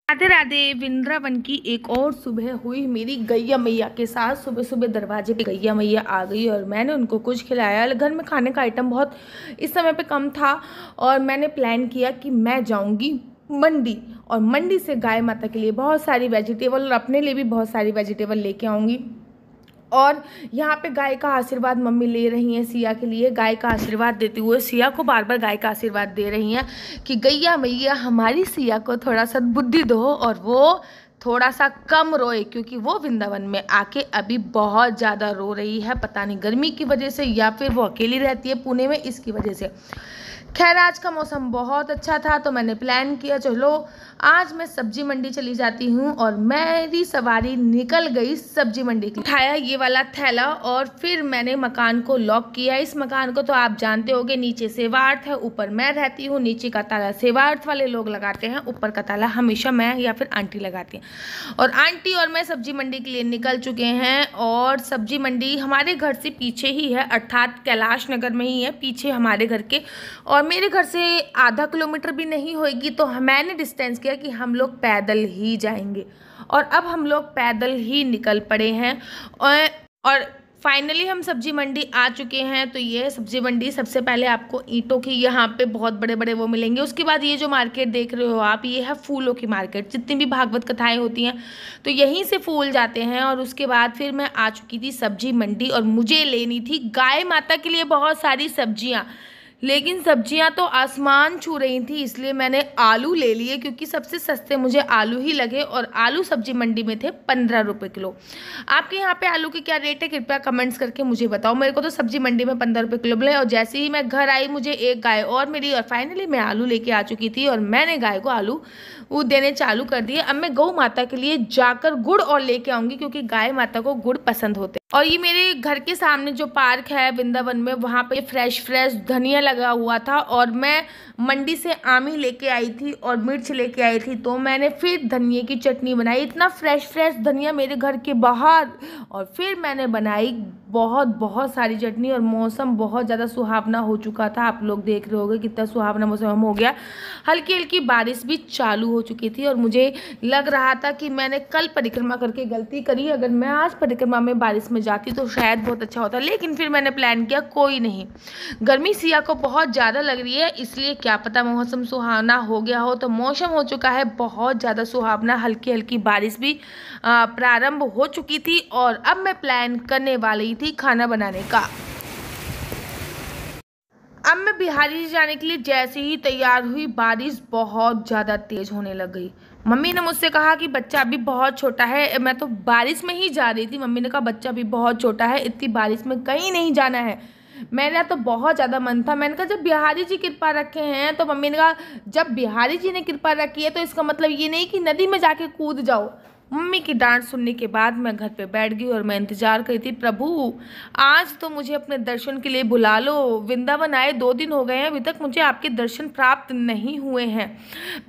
राधे राधे। वृंदावन की एक और सुबह हुई मेरी गैया मैया के साथ। सुबह सुबह दरवाजे पे गैया मैया आ गई और मैंने उनको कुछ खिलाया। घर में खाने का आइटम बहुत इस समय पे कम था और मैंने प्लान किया कि मैं जाऊंगी मंडी और मंडी से गाय माता के लिए बहुत सारी वेजिटेबल और अपने लिए भी बहुत सारी वेजिटेबल लेके आऊँगी। और यहाँ पे गाय का आशीर्वाद मम्मी ले रही हैं सिया के लिए। गाय का आशीर्वाद देते हुए सिया को बार बार गाय का आशीर्वाद दे रही हैं कि गैया मैया हमारी सिया को थोड़ा सा बुद्धि दो और वो थोड़ा सा कम रोए, क्योंकि वो वृंदावन में आके अभी बहुत ज़्यादा रो रही है। पता नहीं गर्मी की वजह से या फिर वो अकेली रहती है पुणे में, इसकी वजह से। खैर आज का मौसम बहुत अच्छा था तो मैंने प्लान किया चलो आज मैं सब्जी मंडी चली जाती हूँ और मेरी सवारी निकल गई सब्जी मंडी की। उठाया ये वाला थैला और फिर मैंने मकान को लॉक किया। इस मकान को तो आप जानते होंगे, नीचे सेवार्थ है, ऊपर मैं रहती हूँ। नीचे का ताला सेवार्थ वाले लोग लगाते हैं, ऊपर का ताला हमेशा मैं या फिर आंटी लगाती हैं। और आंटी और मैं सब्जी मंडी के लिए निकल चुके हैं और सब्जी मंडी हमारे घर से पीछे ही है, अर्थात कैलाश नगर में ही है पीछे हमारे घर के। और मेरे घर से आधा किलोमीटर भी नहीं होगी तो मैंने डिस्टेंस किया कि हम लोग पैदल ही जाएंगे और अब हम लोग पैदल ही निकल पड़े हैं। और फाइनली हम सब्जी मंडी आ चुके हैं। तो ये सब्जी मंडी सबसे पहले आपको ईंटों की यहाँ पे बहुत बड़े बड़े वो मिलेंगे। उसके बाद ये जो मार्केट देख रहे हो आप, ये है फूलों की मार्केट। जितनी भी भागवत कथाएं होती हैं तो यहीं से फूल जाते हैं। और उसके बाद फिर मैं आ चुकी थी सब्जी मंडी और मुझे लेनी थी गाय माता के लिए बहुत सारी सब्जियाँ। लेकिन सब्जियां तो आसमान छू रही थी, इसलिए मैंने आलू ले लिए क्योंकि सबसे सस्ते मुझे आलू ही लगे। और आलू सब्जी मंडी में थे 15 रुपये किलो। आपके यहाँ पे आलू के क्या रेट है कृपया कमेंट्स करके मुझे बताओ। मेरे को तो सब्जी मंडी में 15 रुपये किलो मिले। और जैसे ही मैं घर आई मुझे एक गाय और मिली और फाइनली मैं आलू लेके आ चुकी थी और मैंने गाय को आलू वो देने चालू कर दिए। अब मैं गौ माता के लिए जाकर गुड़ और लेके आऊँगी क्योंकि गाय माता को गुड़ पसंद होते हैं। और ये मेरे घर के सामने जो पार्क है वृंदावन में, वहाँ पे फ्रेश धनिया लगा हुआ था और मैं मंडी से आमी लेके आई थी और मिर्च लेके आई थी। तो मैंने फिर धनिया की चटनी बनाई, इतना फ्रेश धनिया मेरे घर के बाहर। और फिर मैंने बनाई बहुत सारी चटनी और मौसम बहुत ज़्यादा सुहावना हो चुका था। आप लोग देख रहे होंगे कितना सुहावना मौसम हो गया। हल्की हल्की बारिश भी चालू हो चुकी थी और मुझे लग रहा था कि मैंने कल परिक्रमा करके गलती करी। अगर मैं आज परिक्रमा में बारिश में जाती तो शायद बहुत अच्छा होता, लेकिन फिर मैंने प्लान किया कोई नहीं, गर्मी सिया को बहुत ज़्यादा लग रही है, इसलिए क्या पता मौसम सुहावना हो गया हो। तो मौसम हो चुका है बहुत ज़्यादा सुहावना, हल्की हल्की बारिश भी प्रारंभ हो चुकी थी। और अब मैं प्लान करने वाली थी खाना बनाने का। अब मैं बिहारी जाने के लिए जैसे ही तैयार हुई बारिश बहुत ज़्यादा तेज़ होने लग गई। मम्मी ने मुझसे कहा कि बच्चा अभी बहुत छोटा है। मैं तो बारिश में ही जा रही थी। मम्मी ने कहा बच्चा अभी बहुत छोटा है, इतनी बारिश में कहीं नहीं जाना है। मेरा तो बहुत ज़्यादा मन था। मैंने कहा जब बिहारी जी कृपा रखे हैं, तो मम्मी ने कहा जब बिहारी जी ने कृपा रखी है तो इसका मतलब ये नहीं कि नदी में जाके कूद जाओ। मम्मी की डांट सुनने के बाद मैं घर पे बैठ गई और मैं इंतजार कर रही थी, प्रभु आज तो मुझे अपने दर्शन के लिए बुला लो। वृंदावन आए 2 दिन हो गए हैं, अभी तक मुझे आपके दर्शन प्राप्त नहीं हुए हैं।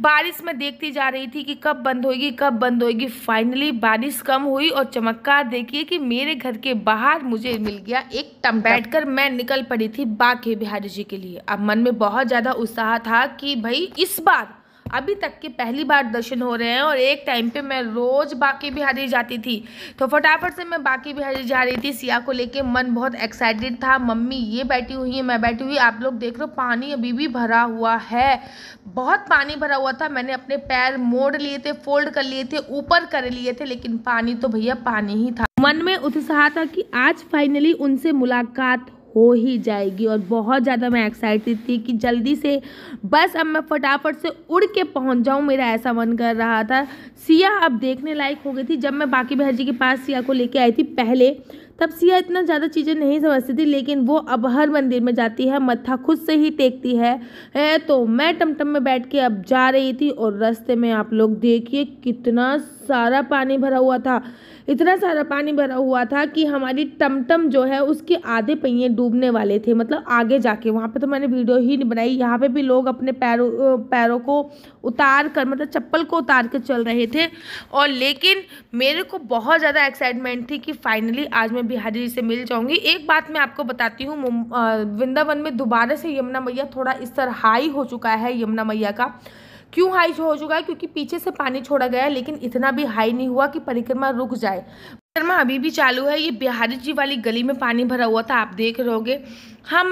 बारिश में देखती जा रही थी कि कब बंद होगी कब बंद होगी। फाइनली बारिश कम हुई और चमत्कार देखिए कि मेरे घर के बाहर मुझे मिल गया एक टम। बैठकर मैं निकल पड़ी थी बाके बिहारी जी के लिए। अब मन में बहुत ज़्यादा उत्साह था कि भाई इस बार अभी तक के पहली बार दर्शन हो रहे हैं। और एक टाइम पे मैं रोज बाके बिहारी जाती थी, तो फटाफट से मैं बाके बिहारी जा रही थी सिया को लेके। मन बहुत एक्साइटेड था। मम्मी ये बैठी हुई है, मैं बैठी हुई, आप लोग देख रहे हो पानी अभी भी भरा हुआ है, बहुत पानी भरा हुआ था। मैंने अपने पैर मोड़ लिए थे, फोल्ड कर लिए थे, ऊपर कर लिए थे, लेकिन पानी तो भैया पानी ही था। मन में उत्साह था कि आज फाइनली उनसे मुलाकात हो ही जाएगी और बहुत ज़्यादा मैं एक्साइटेड थी कि जल्दी से बस अब मैं फटाफट से उड़ के पहुंच जाऊं, मेरा ऐसा मन कर रहा था। सिया अब देखने लायक हो गई थी। जब मैं बाकी बहन जी के पास सिया को लेके आई थी पहले, तब सिया इतना ज़्यादा चीज़ें नहीं समझती थी, लेकिन वो अब हर मंदिर में जाती है, मत्था खुद से ही टेकती है। तो मैं टमटम में बैठ के अब जा रही थी और रास्ते में आप लोग देखिए कितना सारा पानी भरा हुआ था। इतना सारा पानी भरा हुआ था कि हमारी टमटम जो है उसके आधे पहिए डूबने वाले थे, मतलब आगे जाके। वहाँ पे तो मैंने वीडियो ही नहीं बनाई। यहाँ पे भी लोग अपने पैरों को उतार कर, मतलब चप्पल को उतार कर चल रहे थे। और लेकिन मेरे को बहुत ज़्यादा एक्साइटमेंट थी कि फाइनली आज मैं बिहारी जी से मिल जाऊँगी। एक बात मैं आपको बताती हूँ, वृंदावन में दोबारा से यमुना मैया थोड़ा स्तर हाई हो चुका है यमुना मैया का, क्यों हाई हो चुका है? क्योंकि पीछे से पानी छोड़ा गया है, लेकिन इतना भी हाई नहीं हुआ कि परिक्रमा रुक जाए। परिक्रमा अभी भी चालू है। ये बिहारी जी वाली गली में पानी भरा हुआ था, आप देख रहोगे।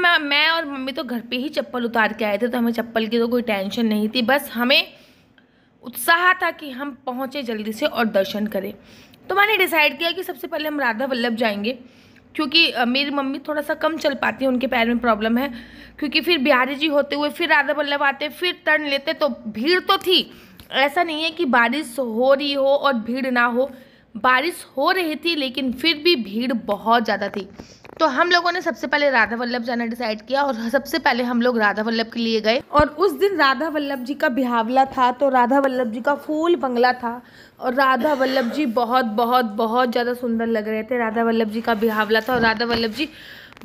मैं और मम्मी तो घर पे ही चप्पल उतार के आए थे, तो हमें चप्पल की तो कोई टेंशन नहीं थी, बस हमें उत्साह था कि हम पहुँचे जल्दी से और दर्शन करें। तो मैंने डिसाइड किया कि सबसे पहले हम राधा वल्लभ जाएंगे, क्योंकि मेरी मम्मी थोड़ा सा कम चल पाती है, उनके पैर में प्रॉब्लम है। क्योंकि फिर बिहारी जी होते हुए फिर राधा वल्लभ आते, फिर टर्न लेते, तो भीड़ तो थी। ऐसा नहीं है कि बारिश हो रही हो और भीड़ ना हो, बारिश हो रही थी लेकिन फिर भी भीड़ बहुत ज़्यादा थी। तो हम लोगों ने सबसे पहले राधा वल्लभ जाना डिसाइड किया और सबसे पहले हम लोग राधा वल्लभ के लिए गए। और उस दिन राधा वल्लभ जी का बिहावला था, तो राधा वल्लभ जी का फूल बंगला था और राधा वल्लभ जी बहुत बहुत बहुत ज़्यादा सुंदर लग रहे थे। राधा वल्लभ जी का बिहावला था और राधा वल्लभ जी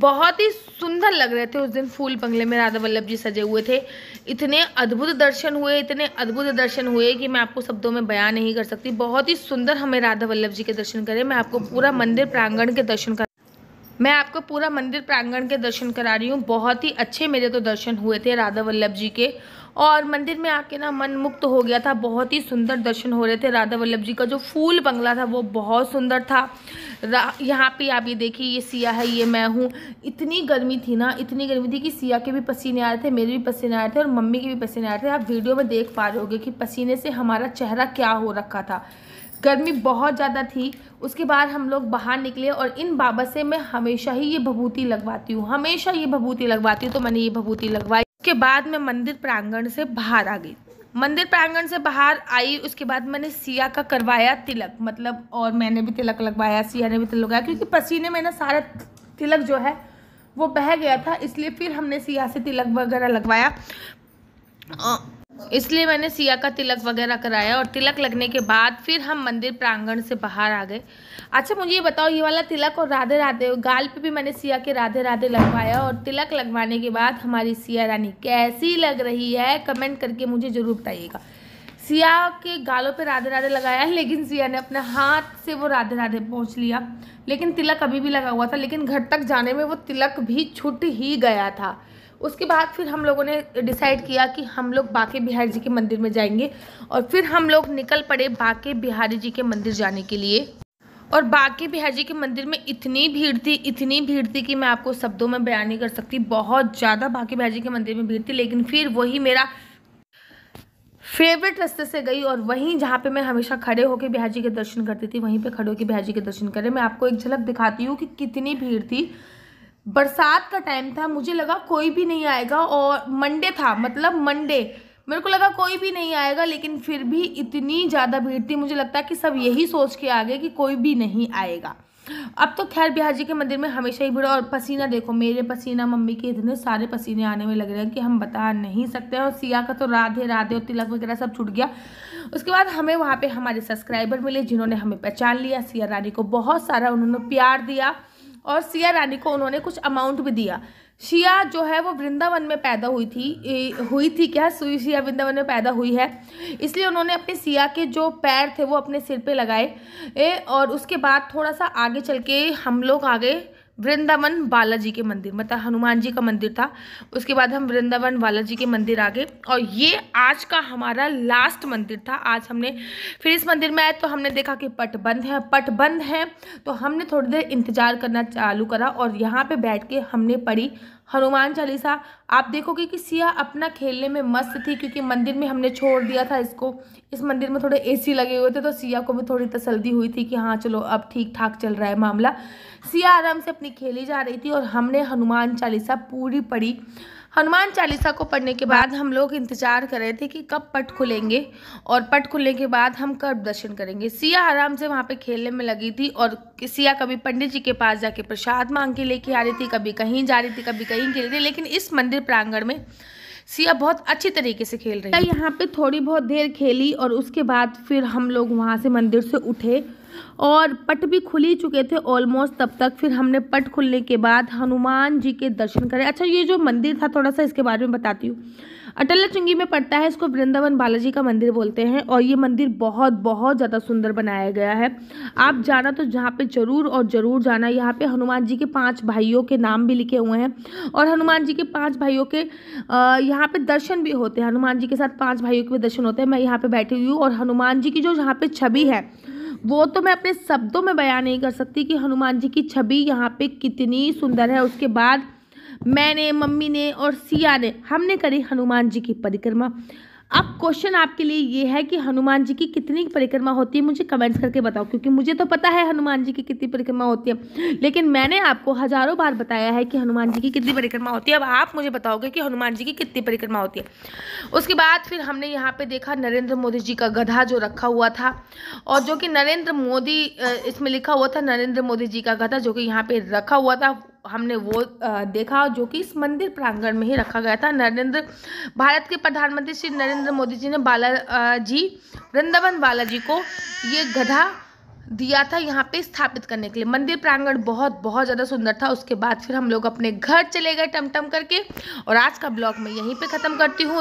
बहुत ही सुंदर लग रहे थे। उस दिन फूल बंगले में राधा वल्लभ जी सजे हुए थे। इतने अद्भुत दर्शन हुए, इतने अद्भुत दर्शन हुए कि मैं आपको शब्दों में बयान नहीं कर सकती। बहुत ही सुंदर हमें राधा वल्लभ जी के दर्शन करे। मैं आपको पूरा मंदिर प्रांगण के दर्शन करा रही हूँ। बहुत ही अच्छे मेरे तो दर्शन हुए थे राधा वल्लभ जी के, और मंदिर में आके ना मन मुक्त हो गया था। बहुत ही सुंदर दर्शन हो रहे थे। राधा वल्लभ जी का जो फूल बंगला था वो बहुत सुंदर था। यहाँ पे आप ये देखिए, ये सिया है, ये मैं हूँ। इतनी गर्मी थी ना, इतनी गर्मी थी कि सिया के भी पसीने आ रहे थे, मेरे भी पसीने आ रहे थे और मम्मी के भी पसीने आ रहे थे। आप वीडियो में देख पा रहे होगे कि पसीने से हमारा चेहरा क्या हो रखा था। गर्मी बहुत ज़्यादा थी। उसके बाद हम लोग बाहर निकले और इन बाबा से मैं हमेशा ही ये भभूति लगवाती हूँ, हमेशा ये भभूति लगवाती हूँ। तो मैंने ये भभूति लगवाई। उसके बाद मैं मंदिर प्रांगण से बाहर आ गई। मंदिर प्रांगण से बाहर आई, उसके बाद मैंने सिया का करवाया तिलक, मतलब, और मैंने भी तिलक लगवाया, सिया ने भी तिलक लगाया, क्योंकि पसीने में ना सारा तिलक जो है वो बह गया था, इसलिए फिर हमने सिया से तिलक वगैरह लगवाया। इसलिए मैंने सिया का तिलक वगैरह कराया और तिलक लगने के बाद फिर हम मंदिर प्रांगण से बाहर आ गए। अच्छा मुझे ये बताओ, ये वाला तिलक और राधे राधे, गाल पे भी मैंने सिया के राधे राधे लगवाया, और तिलक लगवाने के बाद हमारी सिया रानी कैसी लग रही है कमेंट करके मुझे ज़रूर बताइएगा। सिया के गालों पे राधे राधे लगाया है, लेकिन सिया ने अपने हाथ से वो राधे राधे पहुँच लिया, लेकिन तिलक अभी भी लगा हुआ था, लेकिन घर तक जाने में वो तिलक भी छूट ही गया था। उसके बाद फिर हम लोगों ने डिसाइड किया कि हम लोग बांके बिहारी जी के मंदिर में जाएंगे, और फिर हम लोग निकल पड़े बांके बिहारी जी के मंदिर जाने के लिए। और बांके बिहारी जी के मंदिर में इतनी भीड़ थी कि मैं आपको शब्दों में बयान नहीं कर सकती। बहुत ज़्यादा बांके बिहारी जी के मंदिर में भीड़ थी, लेकिन फिर वही मेरा फेवरेट रास्ते से गई, और वहीं जहाँ पे मैं हमेशा खड़े होकर बिहारी जी के दर्शन करती थी, वहीं पे खड़े होकर बिहारी जी के दर्शन करें। मैं आपको एक झलक दिखाती हूँ कि कितनी भीड़ थी। बरसात का टाइम था, मुझे लगा कोई भी नहीं आएगा, और मंडे था, मतलब मंडे, मेरे को लगा कोई भी नहीं आएगा, लेकिन फिर भी इतनी ज़्यादा भीड़ थी। मुझे लगता है कि सब यही सोच के आ गए कि कोई भी नहीं आएगा। अब तो खैर बिहारी जी के मंदिर में हमेशा ही भीड़, और पसीना देखो, मेरे पसीना, मम्मी के इतने सारे पसीने आने में लग रहे हैं कि हम बता नहीं सकते। और सिया का तो राधे राधे और तिलक वगैरह सब छूट गया। उसके बाद हमें वहाँ पे हमारे सब्सक्राइबर मिले, जिन्होंने हमें पहचान लिया। सिया रानी को बहुत सारा उन्होंने प्यार दिया, और सिया रानी को उन्होंने कुछ अमाउंट भी दिया। सिया जो है वो वृंदावन में पैदा हुई थी क्या, सिया वृंदावन में पैदा हुई है, इसलिए उन्होंने अपने सिया के जो पैर थे वो अपने सिर पे लगाए। और उसके बाद थोड़ा सा आगे चल के हम लोग आ गए वृंदावन बालाजी के मंदिर, मतलब हनुमान जी का मंदिर था। उसके बाद हम वृंदावन बालाजी के मंदिर आ गए, और ये आज का हमारा लास्ट मंदिर था। आज हमने फिर इस मंदिर में आए तो हमने देखा कि पट बंद है, तो हमने थोड़ी देर इंतज़ार करना चालू करा, और यहाँ पे बैठ के हमने पढ़ी हनुमान चालीसा। आप देखोगे कि सिया अपना खेलने में मस्त थी, क्योंकि मंदिर में हमने छोड़ दिया था इसको। इस मंदिर में थोड़े एसी लगे हुए थे, तो सिया को भी थोड़ी तसल्ली हुई थी कि हाँ चलो अब ठीक ठाक चल रहा है मामला। सिया आराम से अपनी खेली जा रही थी, और हमने हनुमान चालीसा पूरी पढ़ी। हनुमान चालीसा को पढ़ने के बाद हम लोग इंतजार कर रहे थे कि कब पट खुलेंगे, और पट खुलने के बाद हम कब दर्शन करेंगे। सिया आराम से वहाँ पे खेलने में लगी थी, और सिया कभी पंडित जी के पास जाके प्रसाद मांग के लेके आ रही थी, कभी कहीं जा रही थी, कभी कहीं खेल रही थी। लेकिन इस मंदिर प्रांगण में सिया बहुत अच्छी तरीके से खेल रही है। यहाँ पे थोड़ी बहुत देर खेली, और उसके बाद फिर हम लोग वहाँ से मंदिर से उठे, और पट भी खुल ही चुके थे ऑलमोस्ट तब तक। फिर हमने पट खुलने के बाद हनुमान जी के दर्शन करे। अच्छा, ये जो मंदिर था थोड़ा सा इसके बारे में बताती हूँ। अटलाचुंगी में पड़ता है। इसको वृंदावन बालाजी का मंदिर बोलते हैं और ये मंदिर बहुत बहुत ज़्यादा सुंदर बनाया गया है। आप जाना तो जहाँ पे ज़रूर और ज़रूर जाना। यहाँ पे हनुमान जी के 5 भाइयों के नाम भी लिखे हुए हैं और हनुमान जी के 5 भाइयों के यहाँ पे दर्शन भी होते हैं। हनुमान जी के साथ 5 भाइयों के भी दर्शन होते हैं। मैं यहाँ पे बैठी हुई हूँ और हनुमान जी की जो यहाँ पे छवि है वो तो मैं अपने शब्दों में बयान नहीं कर सकती कि हनुमान जी की छवि यहाँ पे कितनी सुंदर है। उसके बाद मैंने, मम्मी ने और सिया ने, हमने करी हनुमान जी की परिक्रमा। अब क्वेश्चन आपके लिए ये है कि हनुमान जी की कितनी परिक्रमा होती है, मुझे कमेंट्स करके बताओ, क्योंकि मुझे तो पता है हनुमान जी की कितनी परिक्रमा होती है, लेकिन मैंने आपको हजारों बार बताया है कि हनुमान जी की कितनी परिक्रमा होती है। अब आप मुझे बताओगे कि हनुमान जी की कितनी परिक्रमा होती है। उसके बाद फिर हमने यहाँ पे देखा नरेंद्र मोदी जी का गधा जो रखा हुआ था, और जो कि नरेंद्र मोदी इसमें लिखा हुआ था, नरेंद्र मोदी जी का गधा जो कि यहाँ पे रखा हुआ था, हमने वो देखा, जो कि इस मंदिर प्रांगण में ही रखा गया था। भारत के प्रधानमंत्री श्री नरेंद्र मोदी जी ने वृंदावन बालाजी को ये गधा दिया था यहाँ पे स्थापित करने के लिए। मंदिर प्रांगण बहुत बहुत ज़्यादा सुंदर था। उसके बाद फिर हम लोग अपने घर चले गए टमटम करके, और आज का ब्लॉग मैं यहीं पे ख़त्म करती हूँ।